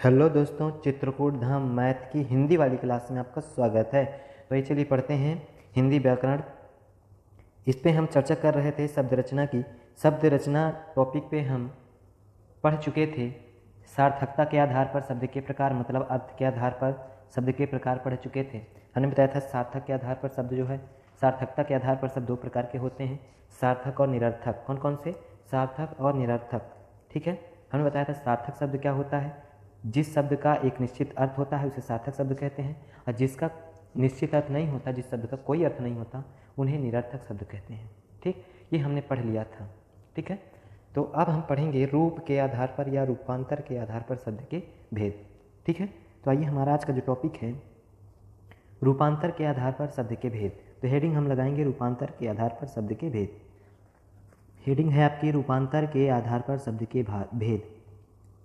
Hello दोस्तों, चित्रकूट धाम math की हिंदी वाली क्लास में आपका स्वागत है। तो ये चलिए पढ़ते हैं हिंदी व्याकरण। इस पे हम चर्चा कर रहे थे शब्द रचना की। शब्द रचना टॉपिक पे हम पढ़ चुके थे। सार्थकता के आधार पर शब्द के प्रकार, मतलब अर्थ के आधार पर शब्द के प्रकार पढ़ चुके थे। हमने बताया था सार्थक के आधार पर शब्द जो है, सार्थकता के आधार पर शब्द दो प्रकार के होते हैं, सार्थक और निरर्थक। कौन कौन से? सार्थक और निरर्थक। ठीक है, हमने बताया था सार्थक शब्द क्या होता है। जिस शब्द का एक निश्चित अर्थ होता है उसे सार्थक शब्द कहते हैं, और जिसका निश्चित अर्थ नहीं होता, जिस शब्द का कोई अर्थ नहीं होता, उन्हें निरर्थक शब्द कहते हैं। ठीक, ये हमने पढ़ लिया था। ठीक है, तो अब हम पढ़ेंगे रूप के आधार पर या रूपांतर के आधार पर शब्द के भेद। ठीक है, तो आइए हमारा आज का जो टॉपिक है रूपांतर के आधार पर शब्द के भेद। तो हेडिंग हम लगाएंगे रूपांतर के आधार पर शब्द के भेद। हेडिंग है आपकी रूपांतर के आधार पर शब्द के भेद।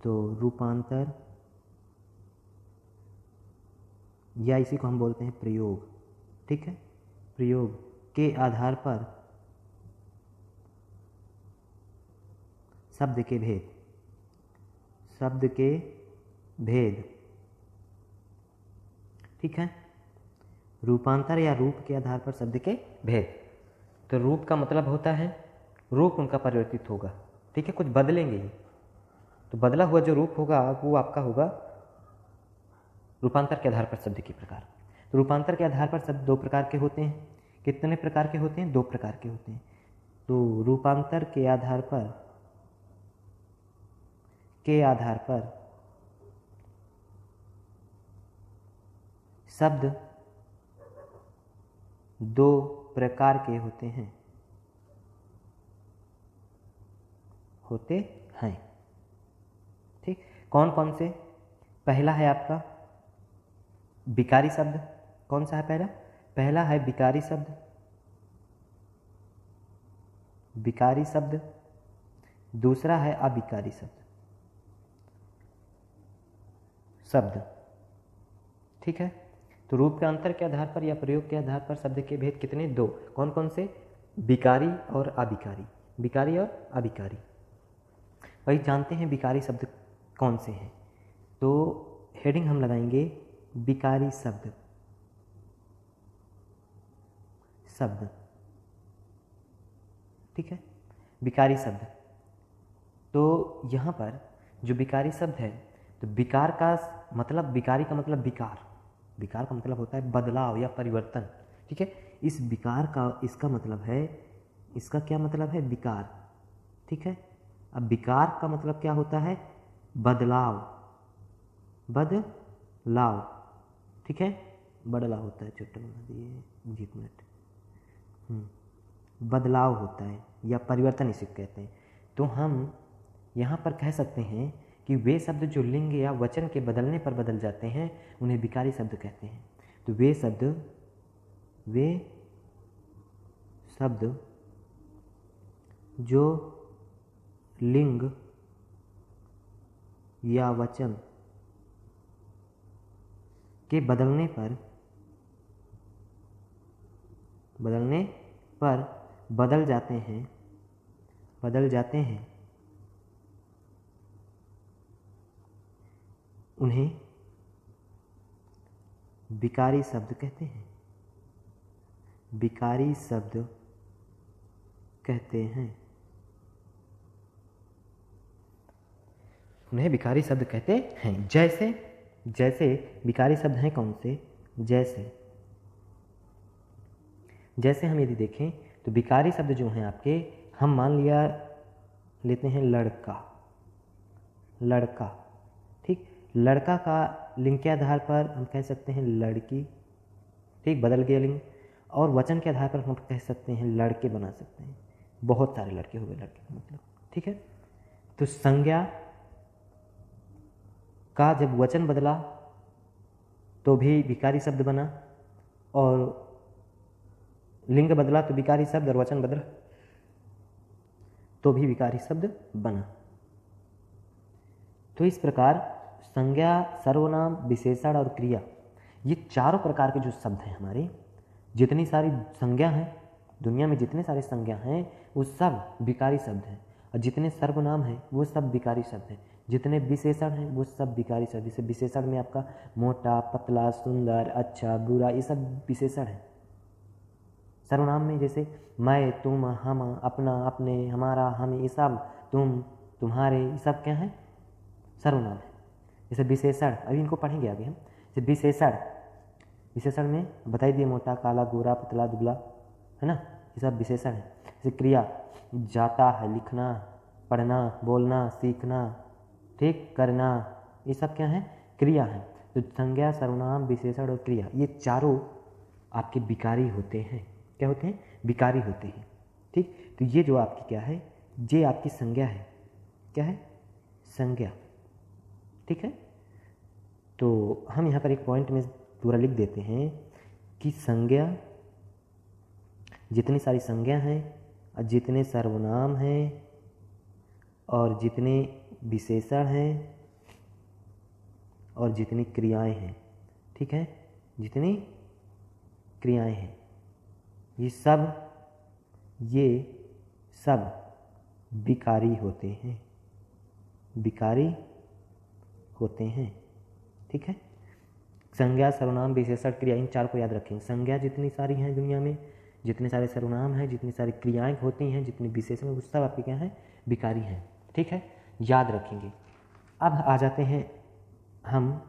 तो रूपांतर, या इसी को हम बोलते हैं प्रयोग। ठीक है, प्रयोग के आधार पर शब्द के भेद, शब्द के भेद। ठीक है, रूपांतर या रूप के आधार पर शब्द के भेद। तो रूप का मतलब होता है रूप उनका परिवर्तित होगा। ठीक है, कुछ बदलेंगे ही, तो बदला हुआ जो रूप होगा वो आपका होगा रूपांतर के आधार पर शब्द के प्रकार। तो रूपांतर के आधार पर शब्द दो प्रकार के होते हैं। कितने प्रकार के होते हैं? दो प्रकार के होते हैं। तो रूपांतर के आधार पर शब्द दो प्रकार के होते हैं। ठीक, कौन कौन से? पहला है आपका विकारी शब्द। कौन सा है पहला? पहला है विकारी शब्द। विकारी शब्द। दूसरा है अविकारी शब्द। ठीक है, तो रूप के अंतर के आधार पर या प्रयोग के आधार पर शब्द के भेद कितने? दो। कौन कौन से? विकारी और अविकारी। विकारी और अविकारी। वही जानते हैं विकारी शब्द कौन से हैं। तो हेडिंग हम लगाएंगे विकारी शब्द। ठीक है, विकारी शब्द। तो यहाँ पर जो विकारी शब्द है, तो विकार का मतलब, विकारी का मतलब विकार, विकार का मतलब होता है बदलाव या परिवर्तन। ठीक है, इस विकार का, इसका मतलब है, इसका क्या मतलब है? विकार। ठीक है, अब विकार का मतलब क्या होता है? बदलाव, बदलाव। ठीक है, बदलाव होता है, छोटा बना दिए, 1 मिनट। बदलाव होता है या परिवर्तन इसे कहते हैं। तो हम यहाँ पर कह सकते हैं कि वे शब्द जो लिंग या वचन के बदलने पर बदल जाते हैं उन्हें विकारी शब्द कहते हैं। तो वे शब्द जो लिंग या वचन के बदलने पर बदल जाते हैं उन्हें विकारी शब्द कहते हैं। विकारी शब्द कहते हैं, उन्हें विकारी शब्द कहते हैं। जैसे विकारी शब्द हैं कौन से? जैसे हम यदि देखें तो विकारी शब्द जो हैं आपके, हम मान लेते हैं लड़का। ठीक, लड़का का लिंग के आधार पर हम कह सकते हैं लड़की। ठीक, बदल गया लिंग। और वचन के आधार पर हम कह सकते हैं लड़के, बना सकते हैं। बहुत सारे लड़के हो गए, लड़के का मतलब। ठीक है, तो संज्ञा का जब वचन बदला तो भी विकारी शब्द बना, और लिंग बदला तो विकारी शब्द, और वचन बदला तो भी विकारी शब्द बना। तो इस प्रकार संज्ञा, सर्वनाम, विशेषण और क्रिया, ये चारों प्रकार के जो शब्द हैं हमारे, जितनी सारी संज्ञा हैं दुनिया में, जितने सारे संज्ञा हैं वो सब विकारी शब्द हैं, और जितने सर्वनाम हैं वो सब विकारी शब्द हैं। जितने विशेषण हैं वो सब विकारी शब्द। जैसे विशेषण में आपका मोटा, पतला, सुंदर, अच्छा, बुरा, ये सब विशेषण हैं। सर्वनाम में जैसे मैं, तुम, हम, अपना, अपने, हमारा, हम, ये सब, तुम, तुम्हारे, ये सब क्या है? सर्वनाम है। जैसे विशेषण, अभी इनको पढ़ेंगे आगे हम। जैसे विशेषण, विशेषण में बताई दिए मोटा, काला, गोरा, पतला, दुबला, है ना, ये सब विशेषण है। जैसे क्रिया, जाता है, लिखना, पढ़ना, बोलना, सीखना, ठीक, करना, ये सब क्या है? क्रिया है। तो संज्ञा, सर्वनाम, विशेषण और क्रिया, ये चारों आपके विकारी होते हैं। क्या होते हैं? विकारी होते हैं। ठीक, तो ये जो आपकी क्या है? ये आपकी संज्ञा है। क्या है? संज्ञा। ठीक है, तो हम यहाँ पर एक पॉइंट में पूरा लिख देते हैं कि संज्ञा, जितनी सारी संज्ञा हैं और जितने सर्वनाम हैं और जितने विशेषण हैं और जितनी क्रियाएं हैं, ठीक है, जितनी क्रियाएं हैं, ये सब विकारी होते हैं, विकारी होते हैं। ठीक है, संज्ञा, सर्वनाम, विशेषण, क्रिया, इन चार को याद रखेंगे। संज्ञा जितनी सारी हैं दुनिया में, जितने सारे सर्वनाम हैं, जितनी सारी क्रियाएं होती हैं, जितने विशेषण, वो सब आपके क्या हैं? विकारी हैं। ठीक है, याद रखेंगे। अब आ जाते हैं हम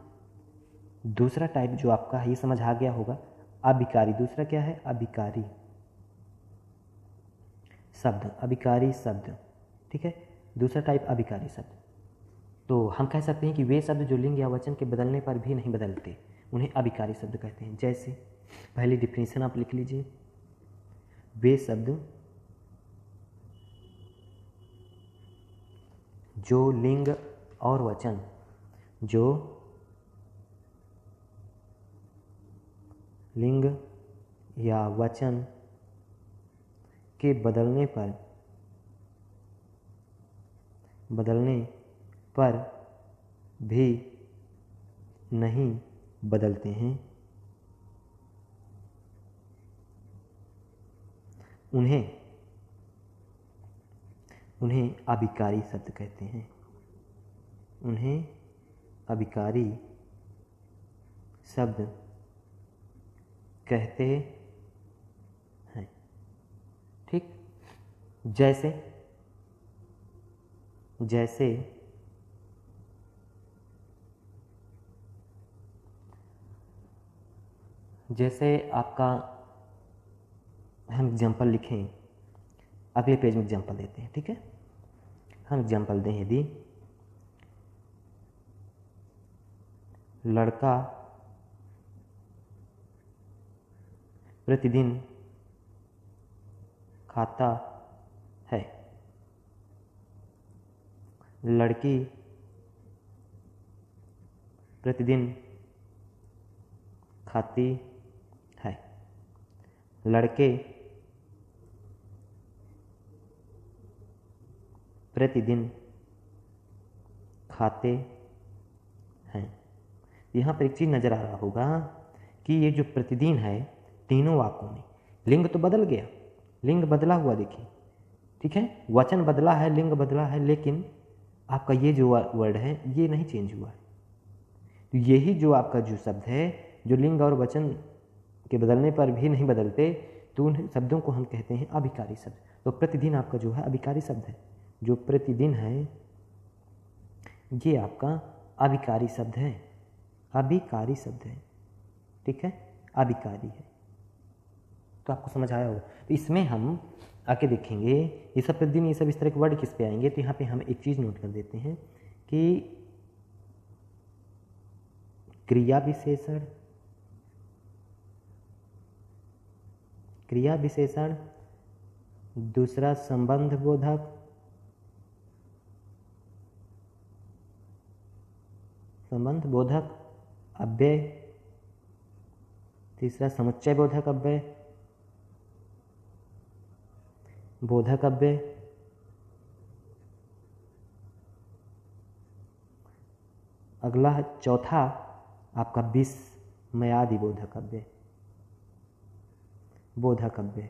दूसरा टाइप जो आपका है, ये समझ आ गया होगा, अविकारी। दूसरा क्या है? अविकारी शब्द, अविकारी शब्द। ठीक है, दूसरा टाइप अविकारी शब्द। तो हम कह सकते हैं कि वे शब्द जो लिंग या वचन के बदलने पर भी नहीं बदलते, उन्हें अविकारी शब्द कहते हैं। जैसे पहली डिफिनेशन आप लिख लीजिए, वे शब्द जो लिंग और वचन, जो लिंग या वचन के बदलने पर भी नहीं बदलते हैं, उन्हें अविकारी शब्द कहते हैं। उन्हें अविकारी शब्द कहते हैं। ठीक, जैसे आपका, हम एग्जाम्पल लिखें, अगले पेज में एग्जाम्पल देते हैं। ठीक है, हम एग्जाम्पल दें, यदि लड़का प्रतिदिन खाता है, लड़की प्रतिदिन खाती है, लड़के प्रतिदिन खाते हैं। यहाँ पर एक चीज़ नज़र आ रहा होगा कि ये जो प्रतिदिन है, तीनों वाक्यों में लिंग तो बदल गया, लिंग बदला हुआ देखिए। ठीक है, वचन बदला है, लिंग बदला है, लेकिन आपका ये जो वर्ड है ये नहीं चेंज हुआ है। तो यही जो आपका जो शब्द है, जो लिंग और वचन के बदलने पर भी नहीं बदलते, तो उन शब्दों को हम कहते हैं अविकारी शब्द। तो प्रतिदिन आपका जो है अविकारी शब्द है, जो प्रतिदिन है ये आपका अविकारी शब्द है, अविकारी शब्द है। ठीक है, अविकारी है। तो आपको समझ आया होगा। तो इसमें हम आके देखेंगे, ये सब प्रतिदिन, ये सब इस तरह के वर्ड किस पे आएंगे। तो यहाँ पे हम एक चीज़ नोट कर देते हैं कि क्रिया विशेषण, क्रिया विशेषण, दूसरा संबंध बोधक, संबंध बोधक अव्यय, तीसरा समुच्चय बोधक अव्यय, बोधक अव्यय, अगला चौथा आपका विस्मयादि बोधक अव्यय, बोधक अव्यय।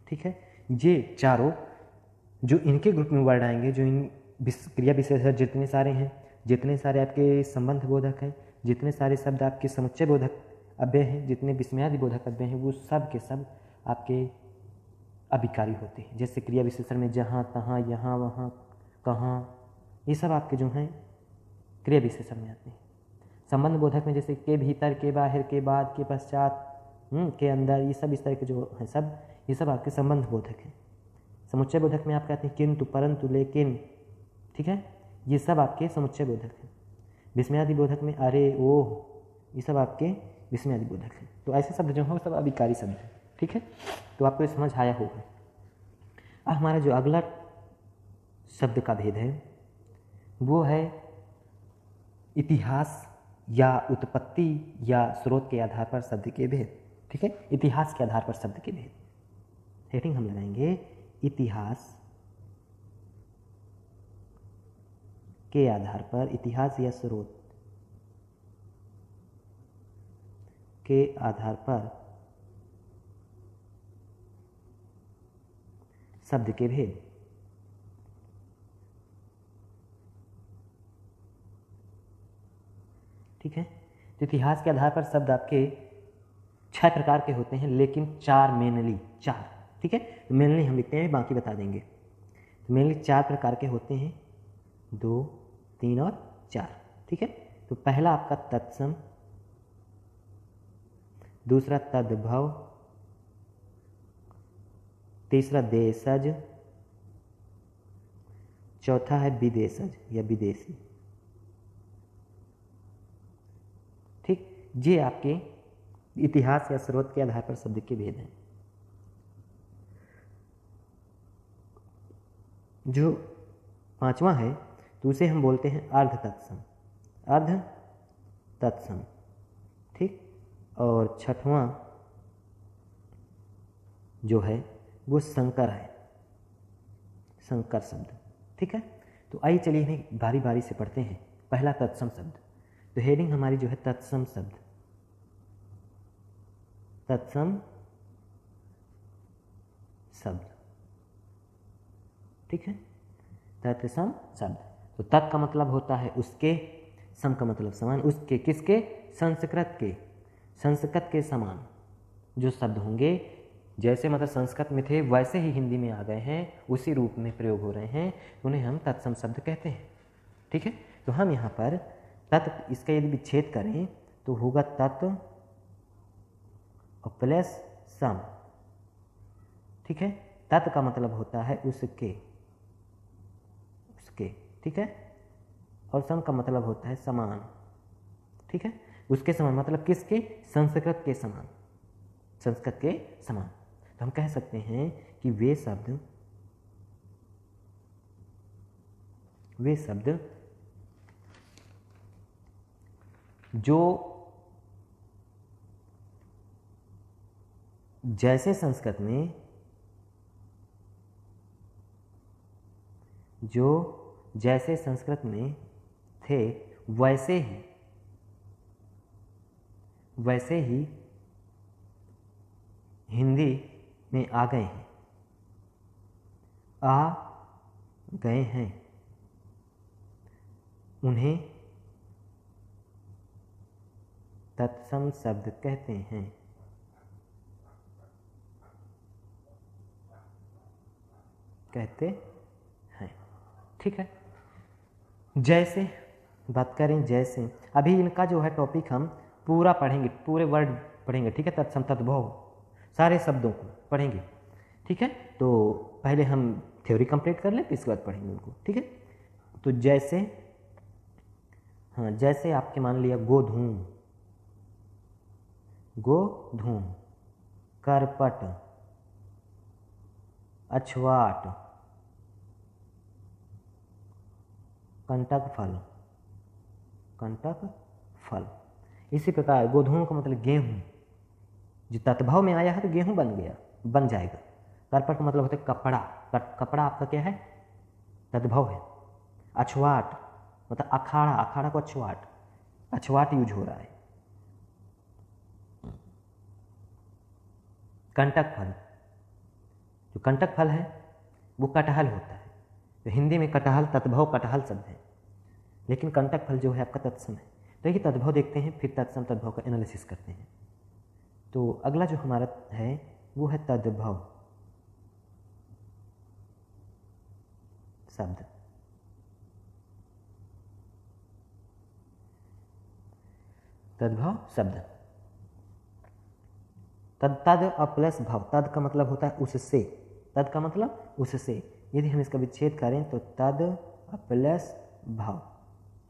ठीक है, ये चारों जो इनके ग्रुप में वर्ड आएंगे, जो इन क्रिया विशेषण जितने सारे हैं, जितने सारे आपके संबंध बोधक हैं, जितने सारे शब्द आपके समुच्चय बोधक अव्यय हैं, जितने विस्मयादि बोधक अव्यय हैं, वो सब के सब आपके अभिकारी होते हैं। जैसे क्रिया विशेषण में जहाँ, तहाँ, यहाँ, वहाँ, कहाँ, ये सब आपके जो हैं क्रिया विशेषण में आते हैं। संबंध बोधक में जैसे के भीतर, के बाहर, के बाद, के पश्चात, के अंदर, ये सब इस तरह के जो हैं सब, ये सब आपके संबंध बोधक हैं। समुच्चय बोधक में आप कहते हैं किंतु, परंतु, लेकिन, ठीक है, ये सब आपके समुच्चय बोधक हैं। विस्मयादि बोधक में अरे, ओह, ये सब आपके विस्मयादि बोधक हैं। तो ऐसे शब्द जो हैं वो सब अभिकारी शब्द हैं, ठीक है। तो आपको ये समझ आया होगा। अब हमारा जो अगला शब्द का भेद है वो है इतिहास या उत्पत्ति या स्रोत के आधार पर शब्द के भेद, ठीक है। इतिहास के आधार पर शब्द के भेद, हेडिंग हम लगाएंगे इतिहास के आधार पर, इतिहास या स्रोत के आधार पर शब्द के भेद। ठीक है। तो इतिहास के आधार पर शब्द आपके 6 प्रकार के होते हैं, लेकिन 4 मेनली, 4, ठीक है। तो मेनली हम लिखते हैं, बाकी बता देंगे। तो मेनली 4 प्रकार के होते हैं, 2, 3 और 4, ठीक है। तो पहला आपका तत्सम, दूसरा तद्भव, तीसरा देशज, चौथा है विदेशज या विदेशी, ठीक। ये आपके इतिहास या स्रोत के आधार पर शब्द के भेद हैं। जो 5वां है तो उसे हम बोलते हैं अर्ध तत्सम, अर्ध तत्सम, ठीक। और 6वां जो है वो संकर है, संकर शब्द, ठीक है। तो आइए चलिए इन्हें बारी बारी से पढ़ते हैं। पहला तत्सम शब्द, तो हेडिंग हमारी जो है तत्सम शब्द, तत्सम शब्द, ठीक है। तत्सम शब्द, तो तत् का मतलब होता है उसके, सम का मतलब समान, उसके, किसके, संस्कृत के समान जो शब्द होंगे, जैसे मतलब संस्कृत में थे वैसे ही हिंदी में आ गए हैं, उसी रूप में प्रयोग हो रहे हैं, उन्हें हम तत्सम शब्द कहते हैं, ठीक है। तो हम यहाँ पर तत्, इसका यदि विच्छेद करें तो होगा तत् और प्लस सम, ठीक है। तत् का मतलब होता है उसके, उसके, ठीक है। और सम का मतलब होता है समान, ठीक है। उसके समान मतलब किसके, संस्कृत के समान, संस्कृत के समान। तो हम कह सकते हैं कि वे शब्द जो जैसे संस्कृत में, जो जैसे संस्कृत में थे वैसे ही हिंदी में आ गए हैं, उन्हें तत्सम शब्द कहते हैं, ठीक है। जैसे बात करें, जैसे अभी इनका जो है टॉपिक हम पूरा पढ़ेंगे, पूरे वर्ड पढ़ेंगे, ठीक है। तत्सम, तद्भव, सारे शब्दों को पढ़ेंगे, ठीक है। तो पहले हम थ्योरी कंप्लीट कर लें, फिर इसके बाद पढ़ेंगे उनको, ठीक है। तो जैसे, हाँ, जैसे आपके मान लिया गोधूम, गोधूम, करपट, अछवाट, कंटक फल, कंटक फल। इसी प्रकार गोधूम का मतलब गेहूं, जो तत्भव में आया है तो गेहूं बन गया, बन जाएगा। करपट का मतलब होता है कपड़ा, कपड़ा आपका क्या है, तद्भव है। अछवाट मतलब अखाड़ा, अखाड़ा को अछवाट, अछवाट यूज हो रहा है। कंटक फल, जो कंटक फल है वो कटहल होता है। तो हिंदी में कटहल तद्भव कटहल शब्द है, लेकिन कंटक फल जो है आपका तत्सम है। तो ये तद्भव देखते हैं, फिर तत्सम तद्भव का एनालिसिस करते हैं। तो अगला जो हमारा है वो है तद्भव शब्द। तद्भव शब्द, तद प्लस भव, तद का मतलब होता है उससे, तद का मतलब उससे। यदि हम इसका विच्छेद करें तो तद प्लस भव,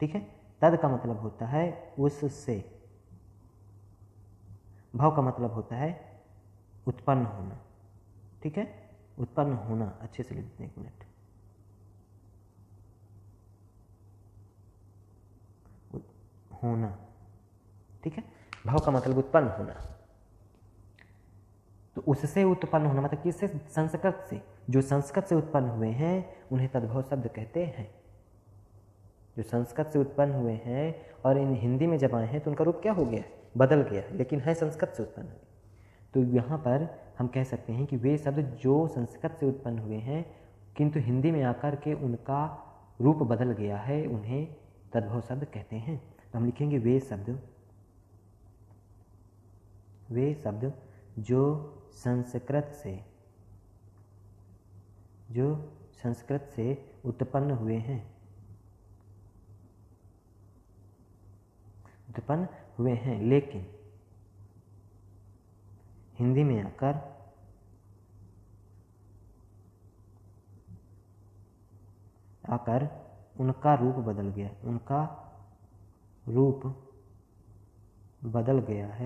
ठीक है। तद का मतलब होता है उससे, भव का मतलब होता है उत्पन्न होना, ठीक है, उत्पन्न होना। अच्छे से लिखते हैं, एक मिनट। होना, ठीक है। भव का मतलब उत्पन्न होना। तो उससे उत्पन्न होना मतलब किससे? संस्कृत से। जो संस्कृत से उत्पन्न हुए हैं उन्हें तद्भव शब्द कहते हैं। जो संस्कृत से उत्पन्न हुए हैं और इन हिंदी में जब आए हैं तो उनका रूप क्या हो गया? बदल गया, लेकिन है संस्कृत से उत्पन्न हुए। तो यहाँ पर हम कह सकते हैं कि वे शब्द जो संस्कृत से उत्पन्न हुए हैं किंतु हिंदी में आकर के उनका रूप बदल गया है, उन्हें तद्भव शब्द कहते हैं। तो हम लिखेंगे वे शब्द जो संस्कृत से उत्पन्न हुए हैं, लेकिन हिंदी में आकर उनका रूप बदल गया, उनका रूप बदल गया है,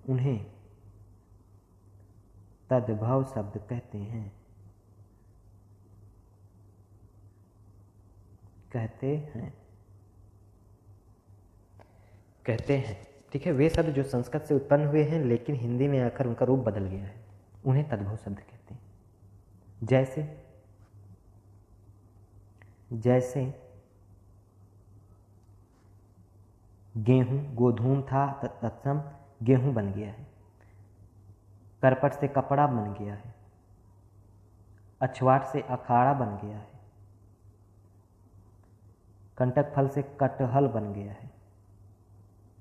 उन्हें तद्भव शब्द कहते हैं, ठीक है। वे शब्द जो संस्कृत से उत्पन्न हुए हैं लेकिन हिंदी में आकर उनका रूप बदल गया है, उन्हें तद्भव शब्द कहते हैं। जैसे गेहूं, गोधूम था तत्सम गेहूं बन गया है। करपट से कपड़ा बन गया है। अछवाट से अखाड़ा बन गया है। कंटक फल से कटहल बन गया है,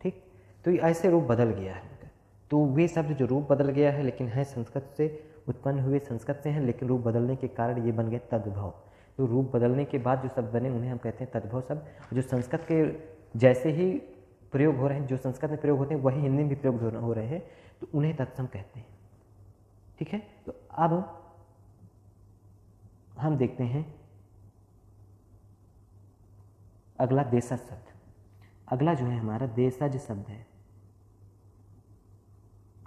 ठीक। तो ऐसे रूप बदल गया है। तो वे शब्द जो रूप बदल गया है लेकिन है संस्कृत से उत्पन्न हुए, संस्कृत से हैं लेकिन रूप बदलने के कारण ये बन गया तद्भव। तो रूप बदलने के बाद जो शब्द बने उन्हें हम कहते हैं तद्भव शब्द। जो संस्कृत के जैसे ही प्रयोग हो रहे हैं, जो संस्कृत में प्रयोग होते हैं वही हिंदी में भी प्रयोग हो रहे हैं, तो उन्हें तत्सम कहते हैं, ठीक है। तो अब हम देखते हैं अगला देशज शब्द। अगला जो है हमारा देशज शब्द है,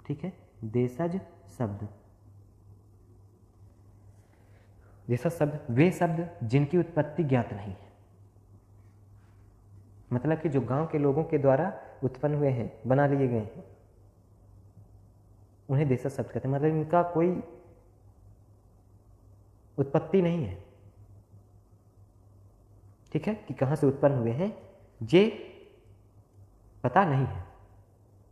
ठीक है। देशज शब्द वे शब्द जिनकी उत्पत्ति ज्ञात नहीं है, मतलब कि जो गांव के लोगों के द्वारा उत्पन्न हुए हैं, बना लिए गए हैं, उन्हें देशज शब्द कहते हैं। मतलब इनका कोई उत्पत्ति नहीं है, ठीक है, कि कहां से उत्पन्न हुए हैं ये पता नहीं है।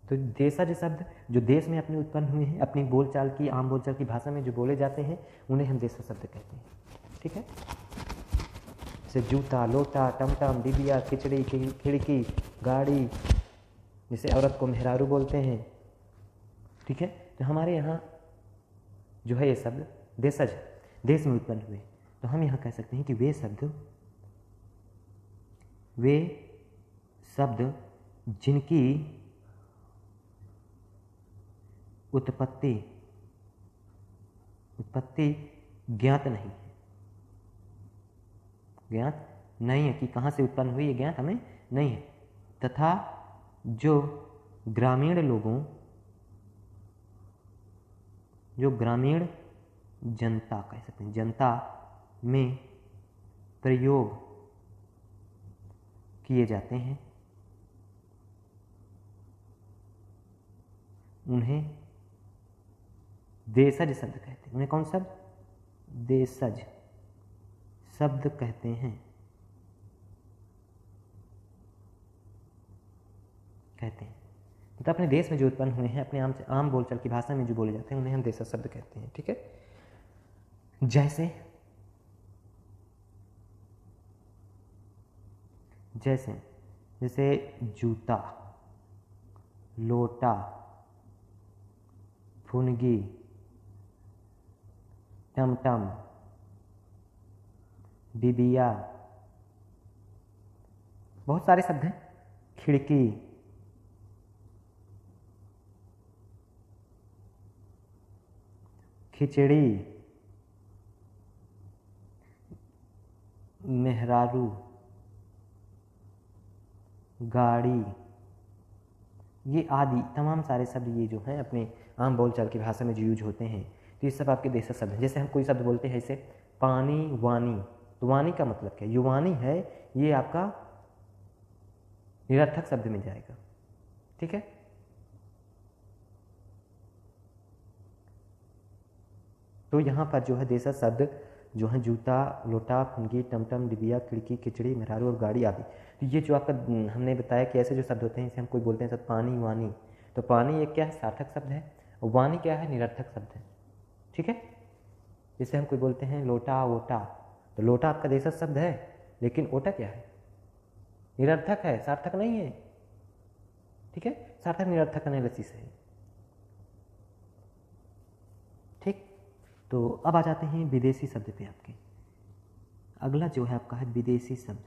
तो देशज शब्द जो देश में अपने उत्पन्न हुए हैं, अपनी बोलचाल की, आम बोलचाल की भाषा में जो बोले जाते हैं, उन्हें हम देशज शब्द कहते हैं, ठीक है। जैसे जूता, लोटा, टमटम, डिबिया, खिचड़ी, खिड़की, गाड़ी, जैसे औरत को मेहरारू बोलते हैं, ठीक है। तो हमारे यहाँ जो है ये शब्द देशज, देश में उत्पन्न हुए। तो हम यहाँ कह सकते हैं कि वे शब्द जिनकी उत्पत्ति ज्ञात नहीं है कि कहाँ से उत्पन्न हुई, ये ज्ञात हमें नहीं है, तथा जो ग्रामीण जनता कह सकते हैं, जनता में प्रयोग किए जाते हैं, उन्हें देशज शब्द कहते हैं। उन्हें कौन शब्द? देशज शब्द कहते हैं, मतलब अपने देश में जो उत्पन्न हुए हैं, अपने आम बोलचाल की भाषा में जो बोले जाते हैं, उन्हें हम देशज शब्द कहते हैं। ठीक है, जैसे जैसे जैसे जूता, लोटा, फुनगी, टमटम, डिबिया, बहुत सारे शब्द हैं, खिड़की, खिचड़ी, मेहरारू, गाड़ी, ये आदि तमाम सारे शब्द ये जो हैं अपने आम बोलचाल की भाषा में जो यूज होते हैं, तो ये सब आपके देशज शब्द हैं। जैसे हम कोई शब्द बोलते हैं जैसे पानी, वानी, तो वानी का मतलब क्या है? जो वानी है ये आपका निरर्थक शब्द में जाएगा। ठीक है, तो यहाँ पर जो है देशज शब्द जो है जूता, लोटा, फुनगी, टमटम, डिबिया, खिड़की, खिचड़ी, मेहरारू और गाड़ी आदि, तो ये जो आपका हमने बताया कि ऐसे जो शब्द होते हैं इसे हम कोई बोलते हैं सर पानी, वानी, तो पानी एक क्या है? सार्थक शब्द है, और वानी क्या है? निरर्थक शब्द है। ठीक है, जैसे हम कोई बोलते हैं लोटा, ओटा, तो लोटा आपका देशज शब्द है, लेकिन ओटा क्या है? निरर्थक है, सार्थक नहीं है। ठीक है, सार्थक निरर्थक एनालिसिस है। ठीक, तो अब आ जाते हैं विदेशी शब्द पे आपके। अगला जो है आपका है विदेशी शब्द।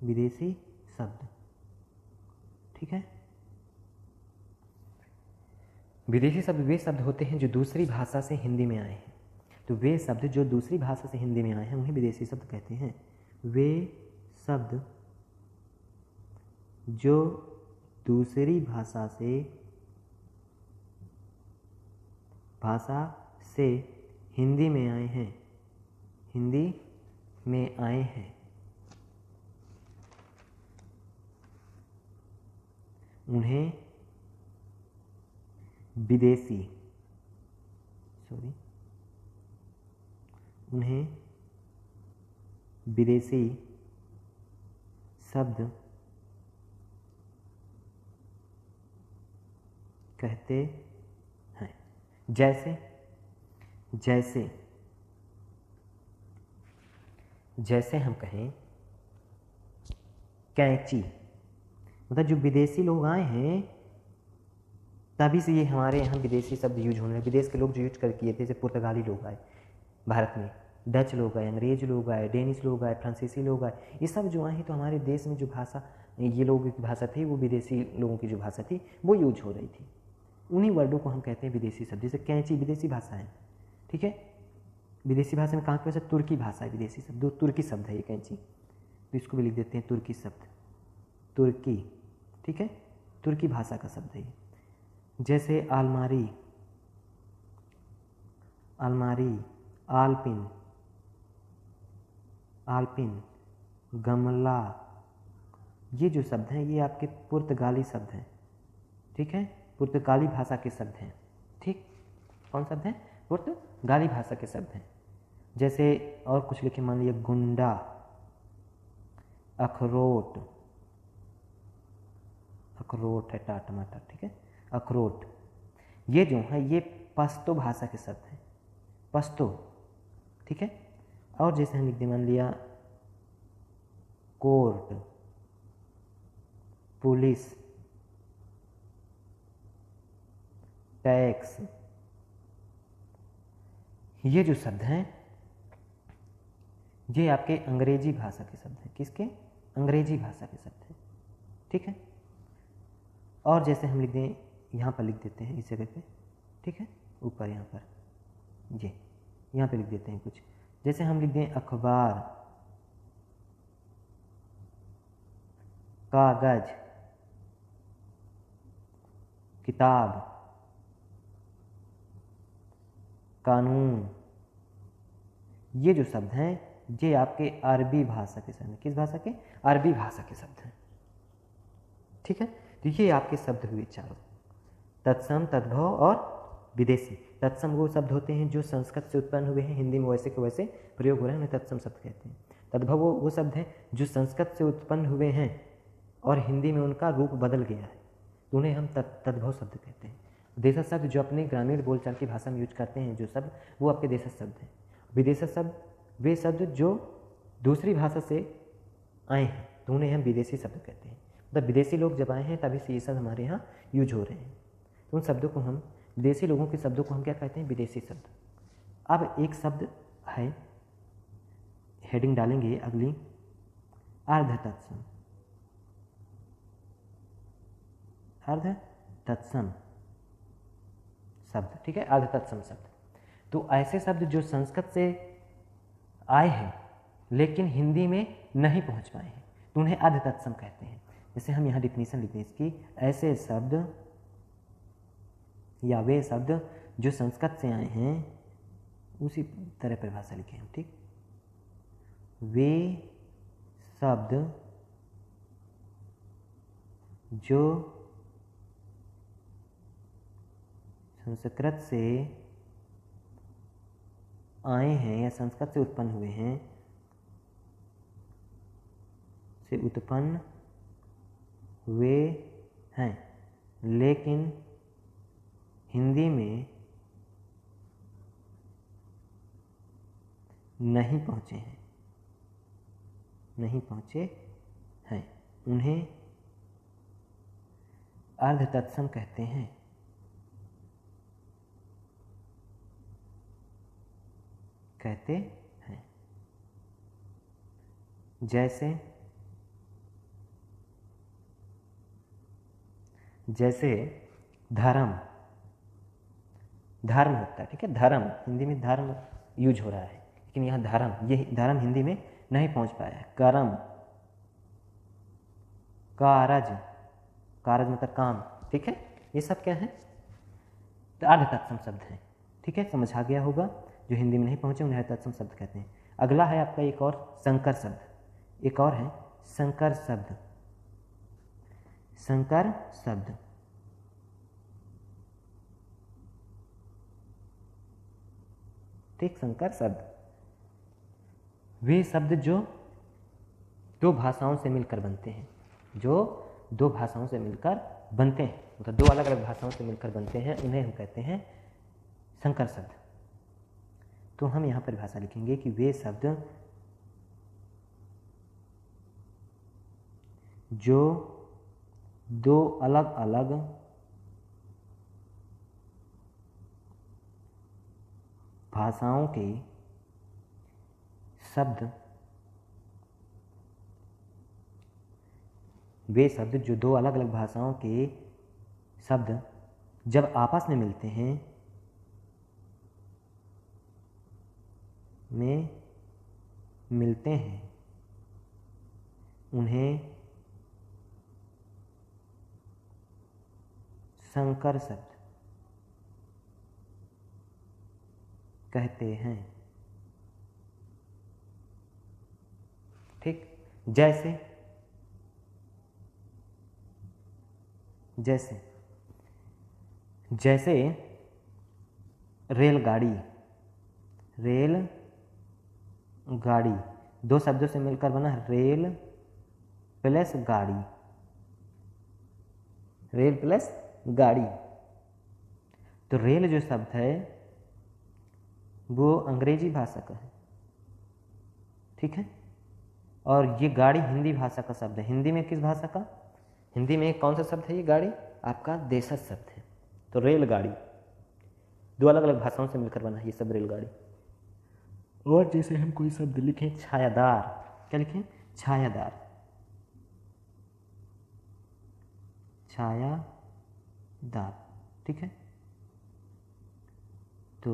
विदेशी शब्द, ठीक है, विदेशी शब्द वे शब्द होते हैं जो दूसरी भाषा से हिंदी में आए हैं। तो वे शब्द जो दूसरी भाषा से हिंदी में आए हैं उन्हें विदेशी शब्द कहते हैं। वे शब्द जो दूसरी भाषा से हिंदी में आए हैं, हिंदी में आए हैं, उन्हें विदेशी शब्द कहते हैं। जैसे हम कहें कैंची, मतलब जो विदेशी लोग आए हैं तभी से ये हमारे यहाँ विदेशी शब्द यूज होने लगे। विदेश के लोग जो यूज कर किए थे, जैसे पुर्तगाली लोग आए भारत में, डच लोग आए, अंग्रेज लोग आए, डेनिश लोग आए, फ्रांसीसी लोग आए, ये सब जो आए तो हमारे देश में जो भाषा ये लोगों की भाषा थी वो विदेशी लोगों की जो भाषा थी वो यूज हो रही थी। उन्हीं वर्डों को हम कहते हैं विदेशी शब्द। जैसे कैंची विदेशी भाषा है। ठीक है, विदेशी भाषा में कहाँ की भाषा? तुर्की भाषा है विदेशी शब्द, तुर्की शब्द है ये कैंची, तो इसको भी लिख देते हैं तुर्की शब्द, तुर्की। ठीक है, तुर्की भाषा का शब्द है ये। जैसे अलमारी, आलपिन, गमला, ये जो शब्द हैं ये आपके पुर्तगाली शब्द हैं। ठीक है, पुर्तगाली भाषा के शब्द हैं। ठीक, कौन शब्द हैं? पुर्तगाली भाषा के शब्द हैं। जैसे और कुछ लिखे, मान लिया गुंडा, अखरोट है टमाटर। ठीक है, अखरोट, ये जो है ये पश्तो भाषा के शब्द हैं, पश्तो। ठीक है, और जैसे हम लिख दें, मान लिया कोर्ट, पुलिस, टैक्स, ये जो शब्द हैं ये आपके अंग्रेजी भाषा के शब्द हैं। किसके? अंग्रेजी भाषा के शब्द हैं। ठीक है, और जैसे हम लिख दें, यहाँ पर लिख देते हैं इस जगह पे। ठीक है, ऊपर यहाँ पर ये यहाँ पे लिख देते हैं कुछ, जैसे हम लिख दें अखबार, कागज, किताब, कानून, ये जो शब्द हैं ये आपके अरबी भाषा के शब्द हैं। किस भाषा के? अरबी भाषा के शब्द हैं। ठीक है, तो ये आपके शब्द हुए चारों, तत्सम, तद्भव और विदेशी। तत्सम वो शब्द होते हैं जो संस्कृत से उत्पन्न हुए हैं, हिंदी में वैसे के वैसे प्रयोग हो रहे हैं, उन्हें तत्सम शब्द कहते हैं। तद्भव वो शब्द हैं जो संस्कृत से उत्पन्न हुए हैं और हिंदी में उनका रूप बदल गया है, तो उन्हें हम तद्भव शब्द कहते हैं। देशज शब्द जो अपने ग्रामीण बोलचाल की भाषा में यूज करते हैं जो शब्द, वो आपके देशज शब्द हैं। विदेशज शब्द वे शब्द जो दूसरी भाषा से आए हैं, तो उन्हें हम विदेशी शब्द कहते हैं। मतलब विदेशी लोग जब आए हैं तभी से ये शब्द हमारे यहाँ यूज हो रहे हैं, तो उन शब्दों को हम, विदेशी लोगों के शब्दों को हम क्या कहते हैं? विदेशी शब्द। अब एक शब्द है, हेडिंग डालेंगे अगली, अर्ध तत्सम। अर्ध तत्सम शब्द, ठीक है, अर्ध तत्सम शब्द। तो ऐसे शब्द जो संस्कृत से आए हैं लेकिन हिंदी में नहीं पहुंच पाए हैं, तो उन्हें अर्ध तत्सम कहते हैं। जैसे हम यहाँ डिफिनीशन लिखते हैं इसकी, ऐसे शब्द या वे शब्द जो संस्कृत से आए हैं, उसी तरह परिभाषा लिखे हम, ठीक। वे शब्द जो संस्कृत से आए हैं या संस्कृत से उत्पन्न हुए हैं, से उत्पन्न हुए हैं लेकिन हिंदी में नहीं पहुँचे हैं, नहीं पहुँचे हैं, उन्हें अर्ध तत्सम कहते हैं। कहते हैं जैसे धर्म, धर्म होता है, ठीक है, धर्म हिंदी में धर्म यूज हो रहा है, लेकिन यहाँ धर्म, ये धर्म हिंदी में नहीं पहुंच पाया है। कर्म, कारज, कारज मतलब काम, ठीक है, ये सब क्या है? तो अर्ध तत्सम शब्द हैं, ठीक है, समझ आ गया होगा। जो हिंदी में नहीं पहुंचे उन्हें अर्ध तत्सम शब्द कहते हैं। अगला है आपका एक और संकर शब्द, एक और है संकर शब्द। संकर शब्द ठीक, संकर शब्द वे शब्द जो दो भाषाओं से मिलकर बनते हैं, जो दो भाषाओं से मिलकर बनते हैं, मतलब दो अलग अलग भाषाओं से मिलकर बनते हैं, उन्हें हम कहते हैं संकर शब्द। तो हम यहाँ परिभाषा लिखेंगे कि वे शब्द जो दो अलग अलग भाषाओं के शब्द, वे शब्द जो दो अलग अलग भाषाओं के शब्द जब आपस में मिलते हैं, उन्हें संकर शब्द कहते हैं, ठीक। जैसे जैसे जैसे रेलगाड़ी, रेलगाड़ी दो शब्दों से मिलकर बना है, रेल प्लस गाड़ी, रेल प्लस गाड़ी। तो रेल जो शब्द है वो अंग्रेजी भाषा का है, ठीक है, और ये गाड़ी हिंदी भाषा का शब्द है। हिंदी में किस भाषा का? हिंदी में कौन सा शब्द है ये गाड़ी? आपका देशज शब्द है। तो रेलगाड़ी दो अलग अलग भाषाओं से मिलकर बना है ये सब रेलगाड़ी। और जैसे हम कोई शब्द लिखें छायादार, क्या लिखें? छायादार, छायादार, ठीक है। तो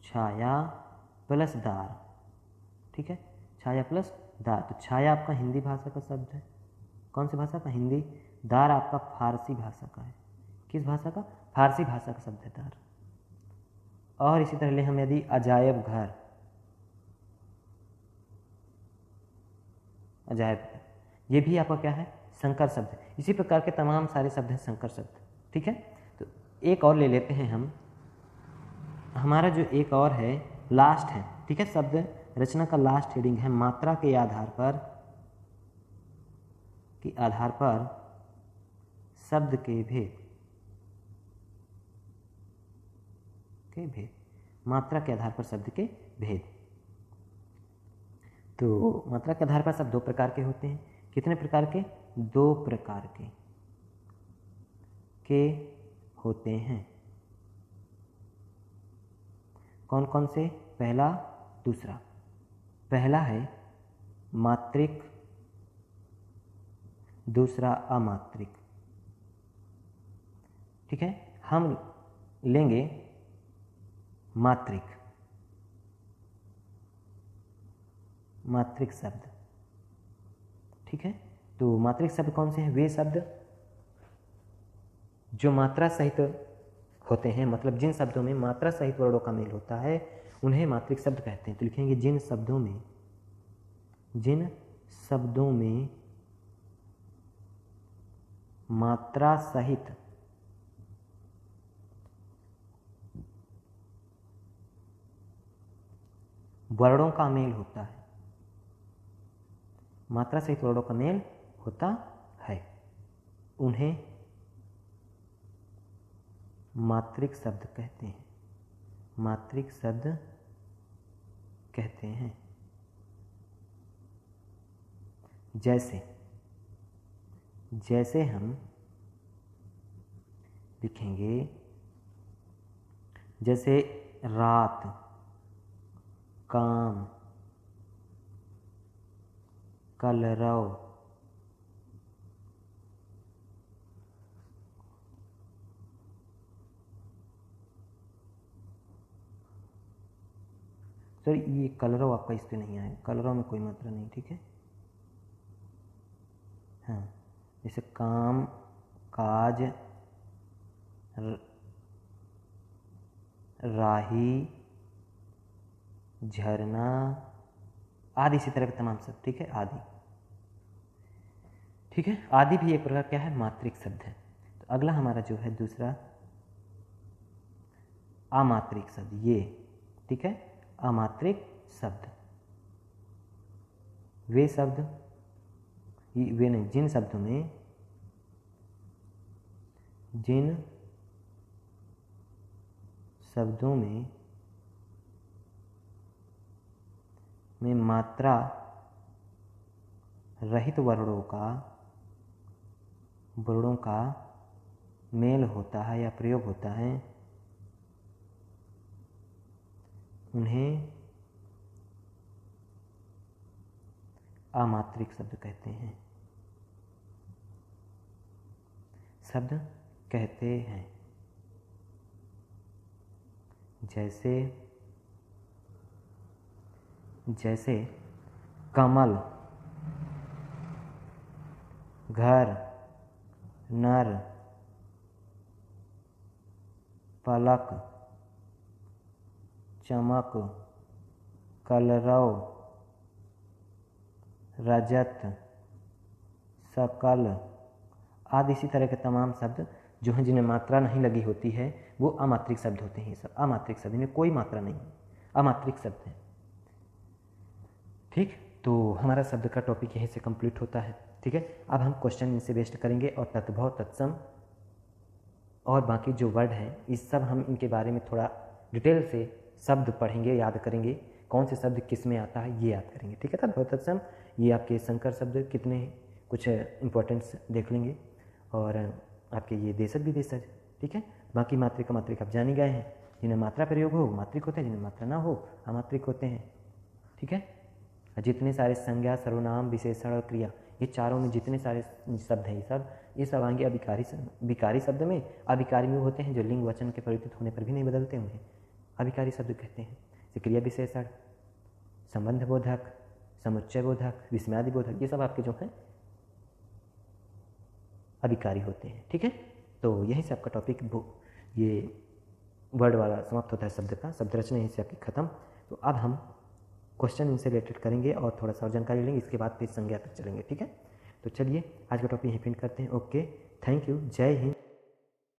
छाया प्लस दार, ठीक है, छाया प्लस दार। तो छाया आपका हिंदी भाषा का शब्द है। कौन सी भाषा का? हिंदी। दार आपका फारसी भाषा का है। किस भाषा का? फारसी भाषा का शब्द है दार। और इसी तरह ले हम यदि अजायब घर, अजायब घर, ये भी आपका क्या है? संकर शब्द है। इसी प्रकार के तमाम सारे शब्द हैं संकर शब्द, ठीक है। तो एक और ले लेते हैं हम, हमारा जो एक और है लास्ट है, ठीक है, शब्द रचना का लास्ट हेडिंग है मात्रा के आधार पर के आधार पर शब्द के भेद मात्रा के आधार पर शब्द के भेद। तो मात्रा के आधार पर शब्द दो प्रकार के होते हैं। कितने प्रकार के? दो प्रकार के होते हैं। कौन कौन से? पहला, दूसरा। पहला है मात्रिक, दूसरा अमात्रिक। ठीक है, हम लेंगे मात्रिक शब्द। ठीक है, तो मात्रिक शब्द कौन से हैं? वे शब्द जो मात्रा सहित होते हैं, मतलब जिन शब्दों में मात्रा सहित वर्णों का मेल होता है उन्हें मात्रिक शब्द कहते हैं। तो लिखेंगे जिन शब्दों में मात्रा सहित वर्णों का मेल होता है, मात्रा सहित वर्णों का मेल होता है, उन्हें मात्रिक शब्द कहते हैं। मात्रिक शब्द कहते हैं। जैसे हम लिखेंगे, जैसे रात, काम, कलरव, सर ये कलरव आपका इस पे नहीं आया, कलरव में कोई मात्रा नहीं। ठीक है, हाँ, जैसे काम, काज, राही, झरना आदि, इसी तरह के तमाम शब्द। ठीक है, आदि। ठीक है, आदि भी एक प्रकार क्या है? मात्रिक शब्द है। तो अगला हमारा जो है दूसरा अमात्रिक शब्द, ये। ठीक है, अमात्रिक शब्द वे शब्द, वे नहीं, जिन शब्दों में मात्रा रहित वर्णों का मेल होता है या प्रयोग होता है, उन्हें अमात्रिक शब्द कहते हैं। शब्द कहते हैं। जैसे कमल, घर, नर, पलक, चमक, कलरव, रजत, सकल आदि, इसी तरह के तमाम शब्द जो हैं जिन्हें मात्रा नहीं लगी होती है वो अमात्रिक शब्द होते हैं। सब अमात्रिक शब्द, इनमें कोई मात्रा नहीं, अमात्रिक शब्द है। ठीक, तो हमारा शब्द का टॉपिक यहीं से कंप्लीट होता है। ठीक है, अब हम क्वेश्चन इनसे बेस्ड करेंगे और तत्भव, तत्सम और बाकी जो वर्ड हैं इस सब हम इनके बारे में थोड़ा डिटेल से शब्द पढ़ेंगे, याद करेंगे, कौन से शब्द किस में आता है ये याद करेंगे। ठीक है, तत्भव, तत्सम ये आपके संकर शब्द कितने कुछ इंपॉर्टेंट्स देख लेंगे और आपके ये देशज विदेशज। ठीक है, बाकी मात्रिक अमात्रिक आप जान ही गए हैं। जिन्हें मात्रा प्रयोग हो मात्रिक होते हैं, जिन्हें मात्रा ना हो अमात्रिक होते हैं। ठीक है, जितने सारे संज्ञा, सर्वनाम, विशेषण और क्रिया, ये चारों में जितने सारे शब्द हैं ये सब आएंगे अभिकारी शब्द में। अभिकारी में होते हैं जो लिंग वचन के परिवर्तित होने पर भी नहीं बदलते, उन्हें अभिकारी शब्द कहते हैं। जैसे क्रिया विशेषण, संबंध बोधक, समुच्चय बोधक, विस्मयादि बोधक, ये सब आपके जो हैं अभिकारी होते हैं। ठीक है, तो यहीं से आपका टॉपिक ये वर्ड वाला समाप्त होता है शब्द का, शब्द रचना यहीं से आपकी खत्म। तो अब हम क्वेश्चन इनसे रिलेटेड करेंगे और थोड़ा सा और जानकारी लेंगे, इसके बाद फिर संज्ञा तक चलेंगे। ठीक है, तो चलिए आज का टॉपिक यहीं फिनिश करते हैं। ओके, थैंक यू, जय हिंद।